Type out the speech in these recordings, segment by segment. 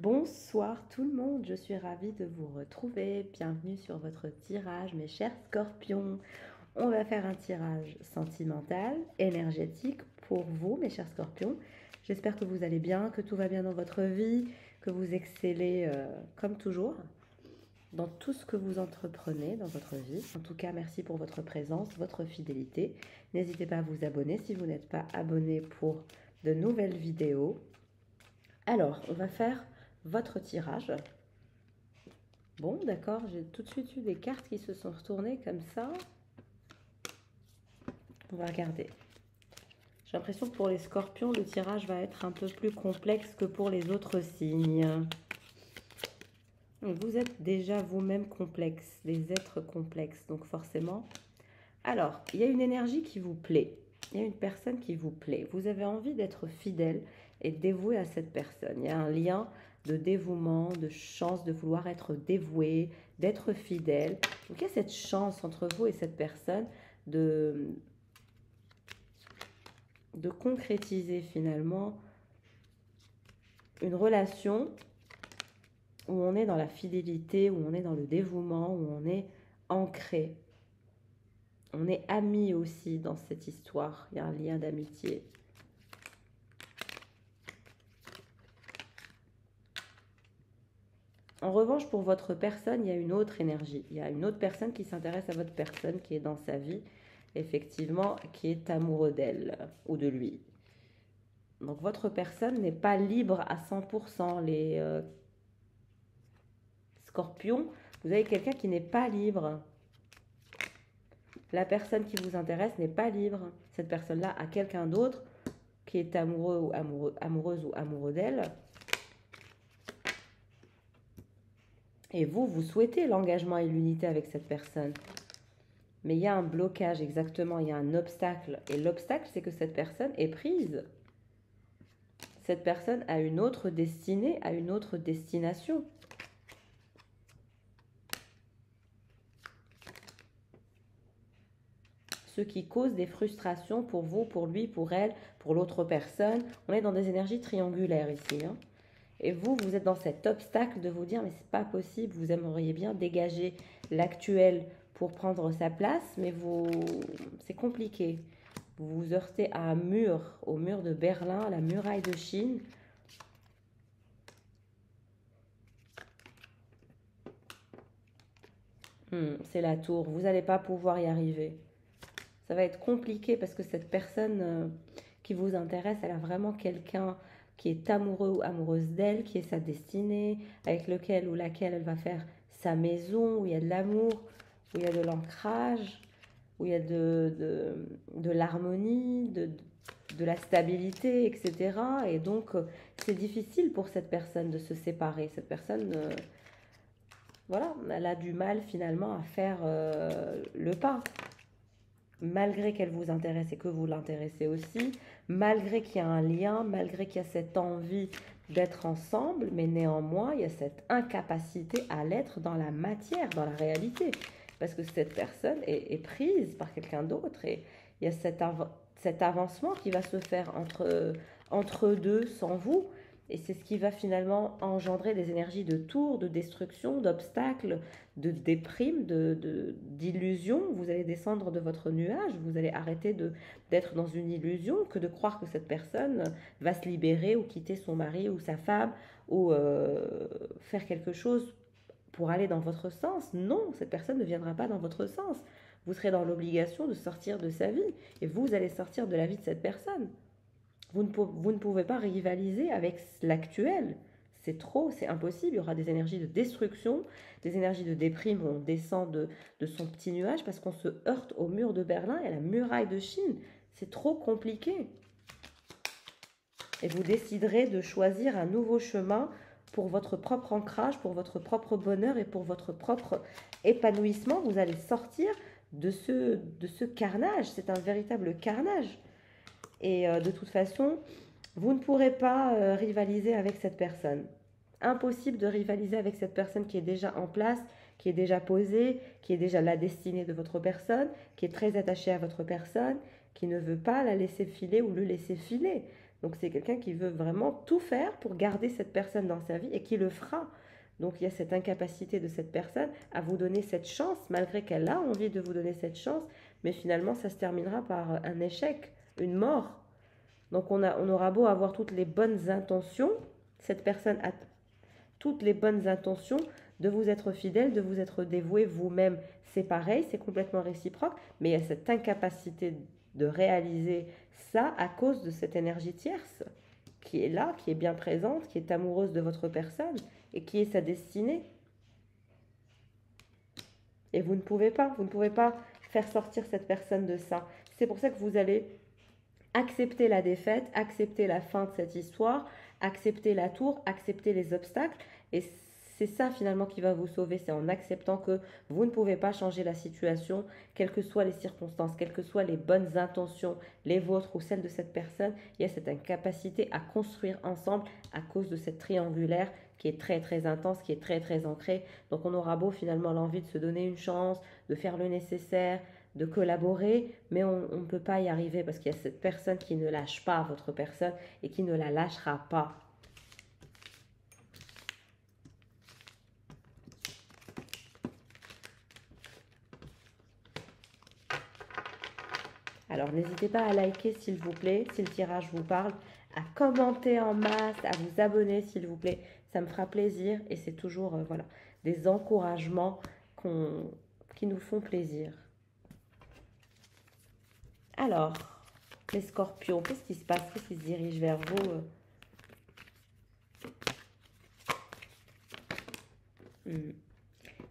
Bonsoir tout le monde, je suis ravie de vous retrouver. Bienvenue sur votre tirage, mes chers scorpions. On va faire un tirage sentimental, énergétique pour vous, mes chers scorpions. J'espère que vous allez bien, que tout va bien dans votre vie, que vous excellez comme toujours dans tout ce que vous entreprenez dans votre vie. En tout cas, merci pour votre présence, votre fidélité. N'hésitez pas à vous abonner si vous n'êtes pas abonné pour de nouvelles vidéos. Alors, on va faire votre tirage. Bon, d'accord, j'ai tout de suite eu des cartes qui se sont retournées comme ça. On va regarder. J'ai l'impression que pour les scorpions, le tirage va être un peu plus complexe que pour les autres signes. Vous êtes déjà vous-même complexe, des êtres complexes, donc forcément. Alors, il y a une énergie qui vous plaît. Il y a une personne qui vous plaît. Vous avez envie d'être fidèle et dévoué à cette personne. Il y a un lien de dévouement, de chance de vouloir être dévoué, d'être fidèle. Donc il y a cette chance entre vous et cette personne de concrétiser finalement une relation où on est dans la fidélité, où on est dans le dévouement, où on est ancré. On est amis aussi dans cette histoire. Il y a un lien d'amitié. En revanche, pour votre personne, il y a une autre énergie. Il y a une autre personne qui s'intéresse à votre personne, qui est dans sa vie, effectivement, qui est amoureux d'elle ou de lui. Donc, votre personne n'est pas libre à 100%. Les scorpions, vous avez quelqu'un qui n'est pas libre. La personne qui vous intéresse n'est pas libre. Cette personne-là a quelqu'un d'autre qui est amoureux ou amoureuse ou amoureux d'elle. Et vous, vous souhaitez l'engagement et l'unité avec cette personne. Mais il y a un blocage, exactement, il y a un obstacle. Et l'obstacle, c'est que cette personne est prise. Cette personne a une autre destinée, a une autre destination. Ce qui cause des frustrations pour vous, pour lui, pour elle, pour l'autre personne. On est dans des énergies triangulaires ici. Et vous, vous êtes dans cet obstacle de vous dire, mais c'est pas possible, vous aimeriez bien dégager l'actuel pour prendre sa place, mais c'est compliqué. Vous vous heurtez à un mur, au mur de Berlin, à la muraille de Chine. C'est la tour, vous n'allez pas pouvoir y arriver. Ça va être compliqué parce que cette personne qui vous intéresse, elle a vraiment quelqu'un qui est amoureux ou amoureuse d'elle, qui est sa destinée, avec lequel ou laquelle elle va faire sa maison, où il y a de l'amour, où il y a de l'ancrage, où il y a de l'harmonie, de la stabilité, etc. Et donc, c'est difficile pour cette personne de se séparer. Cette personne, voilà, elle a du mal finalement à faire le pas. Malgré qu'elle vous intéresse et que vous l'intéressez aussi, malgré qu'il y a un lien, malgré qu'il y a cette envie d'être ensemble, mais néanmoins, il y a cette incapacité à l'être dans la matière, dans la réalité. Parce que cette personne est prise par quelqu'un d'autre et il y a cet avancement qui va se faire entre deux sans vous. Et c'est ce qui va finalement engendrer des énergies de tour, de destruction, d'obstacles, de déprime, d'illusion. Vous allez descendre de votre nuage, vous allez arrêter d'être dans une illusion que de croire que cette personne va se libérer ou quitter son mari ou sa femme ou faire quelque chose pour aller dans votre sens. Non, cette personne ne viendra pas dans votre sens. Vous serez dans l'obligation de sortir de sa vie et vous allez sortir de la vie de cette personne. Vous ne pouvez pas rivaliser avec l'actuel. C'est trop, c'est impossible. Il y aura des énergies de destruction, des énergies de déprime. On descend de son petit nuage parce qu'on se heurte au mur de Berlin et à la muraille de Chine. C'est trop compliqué. Et vous déciderez de choisir un nouveau chemin pour votre propre ancrage, pour votre propre bonheur et pour votre propre épanouissement. Vous allez sortir de ce carnage. C'est un véritable carnage. Et de toute façon, vous ne pourrez pas rivaliser avec cette personne. Impossible de rivaliser avec cette personne qui est déjà en place, qui est déjà posée, qui est déjà la destinée de votre personne, qui est très attachée à votre personne, qui ne veut pas la laisser filer ou le laisser filer. Donc c'est quelqu'un qui veut vraiment tout faire pour garder cette personne dans sa vie et qui le fera. Donc il y a cette incapacité de cette personne à vous donner cette chance, malgré qu'elle a envie de vous donner cette chance, mais finalement ça se terminera par un échec, une mort. Donc on aura beau avoir toutes les bonnes intentions, cette personne a toutes les bonnes intentions de vous être fidèle, de vous être dévoué vous-même. C'est pareil, c'est complètement réciproque, mais il y a cette incapacité de réaliser ça à cause de cette énergie tierce qui est là, qui est bien présente, qui est amoureuse de votre personne et qui est sa destinée. Et vous ne pouvez pas faire sortir cette personne de ça. C'est pour ça que vous allez accepter la défaite, accepter la fin de cette histoire, accepter la tour, accepter les obstacles. Et c'est ça finalement qui va vous sauver, c'est en acceptant que vous ne pouvez pas changer la situation, quelles que soient les circonstances, quelles que soient les bonnes intentions, les vôtres ou celles de cette personne. Il y a cette incapacité à construire ensemble à cause de cette triangulaire qui est très très intense, qui est très très ancrée. Donc on aura beau finalement l'envie de se donner une chance, de faire le nécessaire, de collaborer, mais on ne peut pas y arriver parce qu'il y a cette personne qui ne lâche pas votre personne et qui ne la lâchera pas. Alors n'hésitez pas à liker s'il vous plaît, si le tirage vous parle, à commenter en masse, à vous abonner s'il vous plaît. Ça me fera plaisir et c'est toujours voilà, des encouragements qui nous font plaisir. Alors, les scorpions, qu'est-ce qui se passe? Qu'est-ce qui se dirige vers vous? Il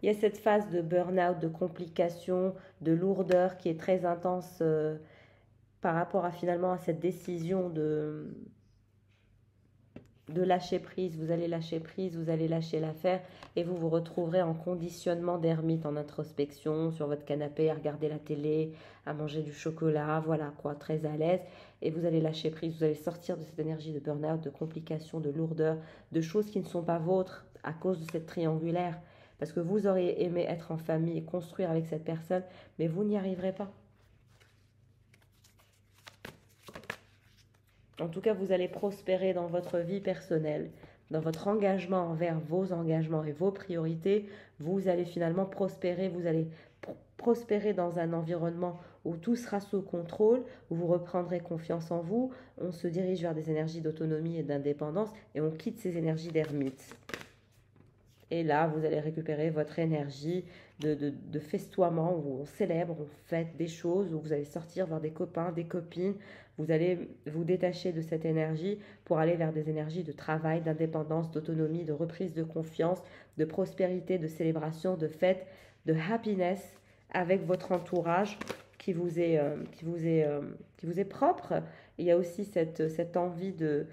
y a cette phase de burn-out, de complications, de lourdeur qui est très intense par rapport à finalement à cette décision de lâcher prise. Vous allez lâcher prise, vous allez lâcher l'affaire et vous vous retrouverez en conditionnement d'ermite, en introspection, sur votre canapé, à regarder la télé, à manger du chocolat, voilà quoi, très à l'aise. Et vous allez lâcher prise, vous allez sortir de cette énergie de burn-out, de complications, de lourdeur, de choses qui ne sont pas vôtres à cause de cette triangulaire. Parce que vous auriez aimé être en famille et construire avec cette personne, mais vous n'y arriverez pas. En tout cas, vous allez prospérer dans votre vie personnelle, dans votre engagement envers vos engagements et vos priorités. Vous allez finalement prospérer, vous allez prospérer dans un environnement où tout sera sous contrôle, où vous reprendrez confiance en vous. On se dirige vers des énergies d'autonomie et d'indépendance et on quitte ces énergies d'ermite. Et là, vous allez récupérer votre énergie de festoiement où on célèbre, on fête des choses, où vous allez sortir voir des copains, des copines. Vous allez vous détacher de cette énergie pour aller vers des énergies de travail, d'indépendance, d'autonomie, de reprise de confiance, de prospérité, de célébration, de fête, de happiness avec votre entourage qui vous est propre. Il y a aussi cette envie de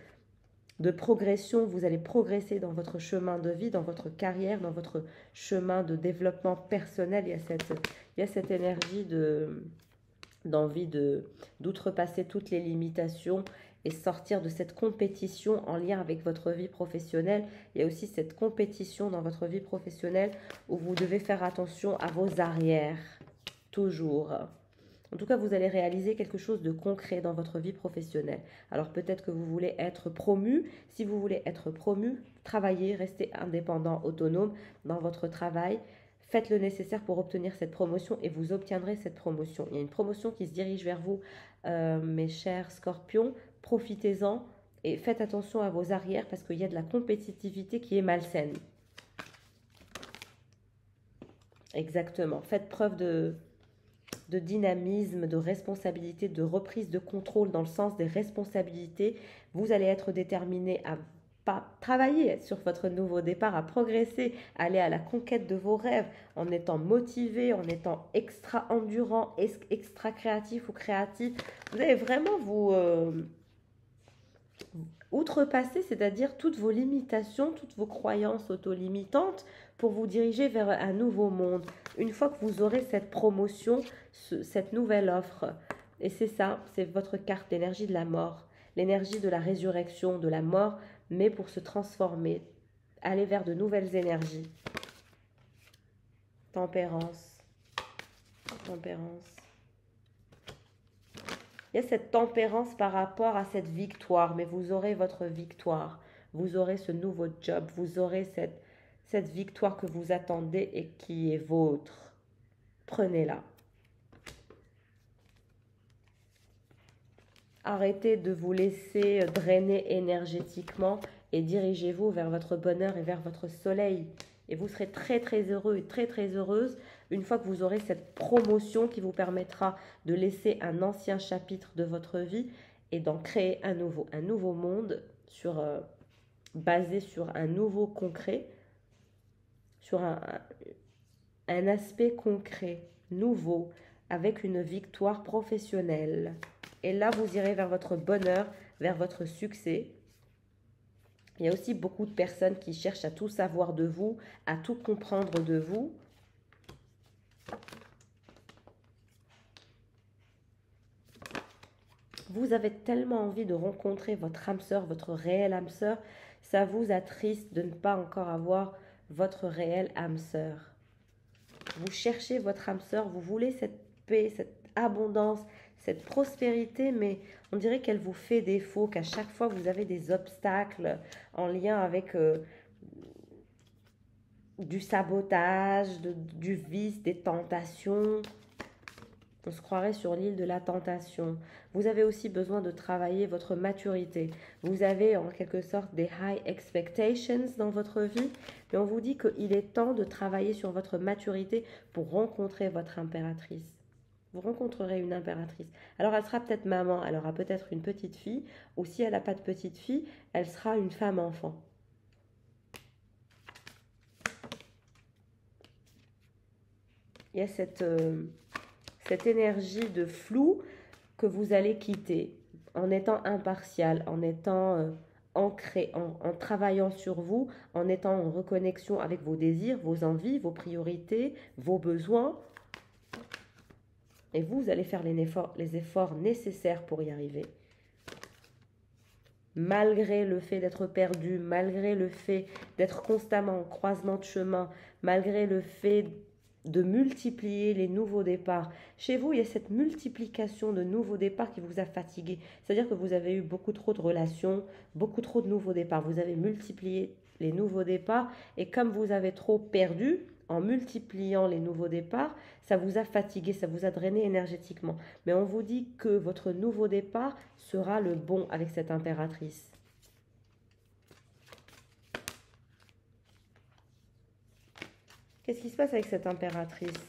progression, vous allez progresser dans votre chemin de vie, dans votre carrière, dans votre chemin de développement personnel. Il y a cette énergie d'envie d'outrepasser toutes les limitations et sortir de cette compétition en lien avec votre vie professionnelle. Il y a aussi cette compétition dans votre vie professionnelle où vous devez faire attention à vos arrières, toujours. En tout cas, vous allez réaliser quelque chose de concret dans votre vie professionnelle. Alors peut-être que vous voulez être promu. Si vous voulez être promu, travaillez, restez indépendant, autonome dans votre travail. Faites le nécessaire pour obtenir cette promotion et vous obtiendrez cette promotion. Il y a une promotion qui se dirige vers vous, mes chers scorpions. Profitez-en et faites attention à vos arrières parce qu'il y a de la compétitivité qui est malsaine. Exactement. Faites preuve de dynamisme, de responsabilité, de reprise de contrôle dans le sens des responsabilités. Vous allez être déterminé à pas travailler sur votre nouveau départ, à progresser, à aller à la conquête de vos rêves en étant motivé, en étant extra endurant, extra créatif ou créatif. Vous allez vraiment vous outrepasser, c'est-à-dire toutes vos limitations, toutes vos croyances auto-limitantes pour vous diriger vers un nouveau monde. Une fois que vous aurez cette promotion, cette nouvelle offre, et c'est ça, c'est votre carte, l'énergie de la mort, l'énergie de la résurrection, de la mort, mais pour se transformer, aller vers de nouvelles énergies. Tempérance, tempérance. Il y a cette tempérance par rapport à cette victoire, mais vous aurez votre victoire. Vous aurez ce nouveau job, vous aurez cette victoire que vous attendez et qui est vôtre. Prenez-la. Arrêtez de vous laisser drainer énergétiquement et dirigez-vous vers votre bonheur et vers votre soleil. Et vous serez très très heureux et très très heureuse une fois que vous aurez cette promotion qui vous permettra de laisser un ancien chapitre de votre vie et d'en créer un nouveau monde basé sur un nouveau concret, sur un aspect concret, nouveau, avec une victoire professionnelle. Et là, vous irez vers votre bonheur, vers votre succès. Il y a aussi beaucoup de personnes qui cherchent à tout savoir de vous, à tout comprendre de vous. Vous avez tellement envie de rencontrer votre âme sœur, votre réelle âme sœur, ça vous attriste de ne pas encore avoir votre réelle âme sœur. Vous cherchez votre âme sœur, vous voulez cette paix, cette abondance, cette prospérité, mais on dirait qu'elle vous fait défaut, qu'à chaque fois vous avez des obstacles en lien avec du sabotage, du vice, des tentations. On se croirait sur l'île de la tentation. Vous avez aussi besoin de travailler votre maturité. Vous avez en quelque sorte des high expectations dans votre vie, mais on vous dit qu'il est temps de travailler sur votre maturité pour rencontrer votre impératrice. Vous rencontrerez une impératrice. Alors elle sera peut-être maman, elle aura peut-être une petite fille, ou si elle n'a pas de petite fille, elle sera une femme enfant. Il y a cette énergie de flou que vous allez quitter en étant impartial, en étant ancré, en travaillant sur vous, en étant en reconnexion avec vos désirs, vos envies, vos priorités, vos besoins. Et vous allez faire les efforts nécessaires pour y arriver. Malgré le fait d'être perdu, malgré le fait d'être constamment en croisement de chemin, malgré le fait de multiplier les nouveaux départs. Chez vous, il y a cette multiplication de nouveaux départs qui vous a fatigué. C'est-à-dire que vous avez eu beaucoup trop de relations, beaucoup trop de nouveaux départs. Vous avez multiplié les nouveaux départs et comme vous avez trop perdu, en multipliant les nouveaux départs, ça vous a fatigué, ça vous a drainé énergétiquement. Mais on vous dit que votre nouveau départ sera le bon avec cette impératrice. Qu'est-ce qui se passe avec cette impératrice?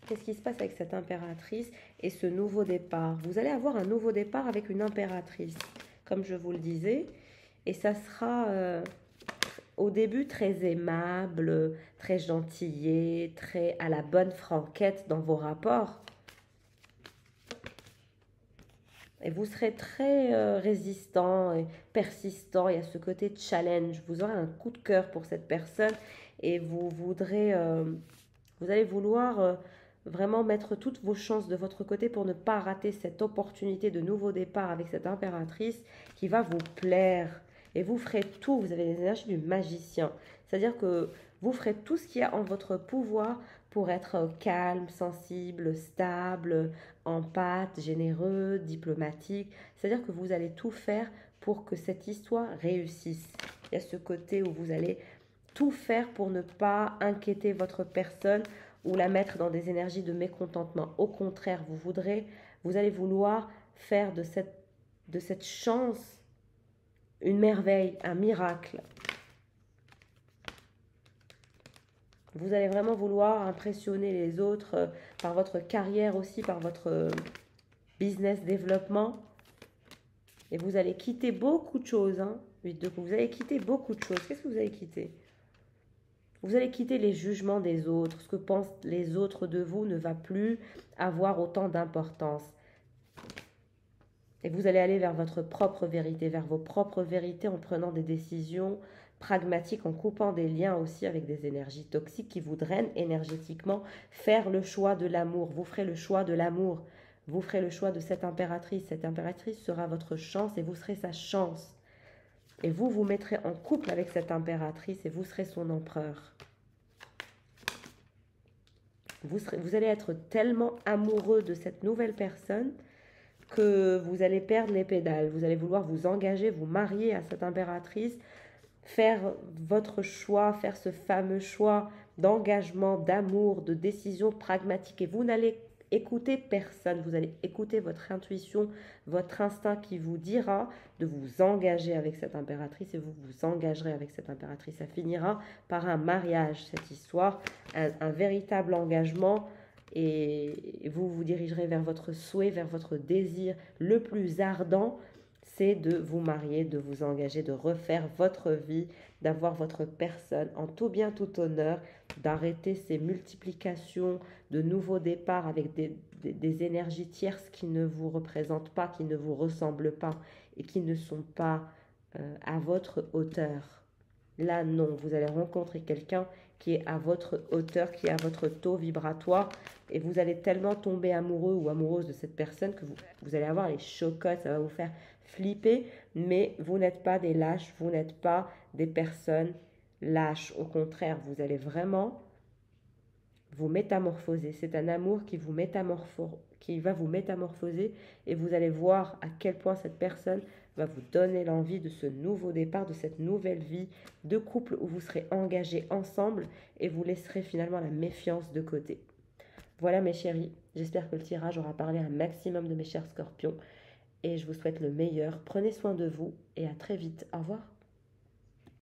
Qu'est-ce qui se passe avec cette impératrice et ce nouveau départ? Vous allez avoir un nouveau départ avec une impératrice, comme je vous le disais. Et ça sera au début très aimable, très gentillé, très à la bonne franquette dans vos rapports. Et vous serez très résistant et persistant. Il y a ce côté challenge. Vous aurez un coup de cœur pour cette personne et vous allez vouloir vraiment mettre toutes vos chances de votre côté pour ne pas rater cette opportunité de nouveau départ avec cette impératrice qui va vous plaire. Et vous ferez tout, vous avez les énergies du magicien. C'est-à-dire que vous ferez tout ce qu'il y a en votre pouvoir pour être calme, sensible, stable, empathe, généreux, diplomatique. C'est-à-dire que vous allez tout faire pour que cette histoire réussisse. Il y a ce côté où vous allez tout faire pour ne pas inquiéter votre personne ou la mettre dans des énergies de mécontentement. Au contraire, vous allez vouloir faire de cette chance une merveille, un miracle. Vous allez vraiment vouloir impressionner les autres par votre carrière aussi, par votre business développement. Et vous allez quitter beaucoup de choses. Hein. Vous allez quitter beaucoup de choses. Qu'est-ce que vous allez quitter? Vous allez quitter les jugements des autres. Ce que pensent les autres de vous ne va plus avoir autant d'importance. Et vous allez aller vers votre propre vérité, vers vos propres vérités en prenant des décisions pragmatiques, en coupant des liens aussi avec des énergies toxiques qui vous drainent énergétiquement. Faire le choix de l'amour. Vous ferez le choix de l'amour. Vous ferez le choix de cette impératrice. Cette impératrice sera votre chance et vous serez sa chance. Et vous vous mettrez en couple avec cette impératrice et vous serez son empereur. Vous allez être tellement amoureux de cette nouvelle personne que vous allez perdre les pédales. Vous allez vouloir vous engager, vous marier à cette impératrice, faire votre choix, faire ce fameux choix d'engagement, d'amour, de décision pragmatique. Et vous n'allez écouter personne, vous allez écouter votre intuition, votre instinct qui vous dira de vous engager avec cette impératrice et vous vous engagerez avec cette impératrice. Ça finira par un mariage, cette histoire, un véritable engagement et vous vous dirigerez vers votre souhait, vers votre désir le plus ardent, c'est de vous marier, de vous engager, de refaire votre vie, d'avoir votre personne en tout bien, tout honneur, d'arrêter ces multiplications de nouveaux départs avec des énergies tierces qui ne vous représentent pas, qui ne vous ressemblent pas et qui ne sont pas à votre hauteur. Là, non, vous allez rencontrer quelqu'un qui est à votre hauteur, qui est à votre taux vibratoire et vous allez tellement tomber amoureux ou amoureuse de cette personne que vous allez avoir les chocottes, ça va vous faire flipper, mais vous n'êtes pas des lâches, vous n'êtes pas des personnes lâches. Au contraire, vous allez vraiment vous métamorphoser. C'est un amour qui va vous métamorphoser et vous allez voir à quel point cette personne va vous donner l'envie de ce nouveau départ, de cette nouvelle vie de couple où vous serez engagés ensemble et vous laisserez finalement la méfiance de côté. Voilà mes chéris, j'espère que le tirage aura parlé un maximum de mes chers scorpions et je vous souhaite le meilleur. Prenez soin de vous et à très vite. Au revoir.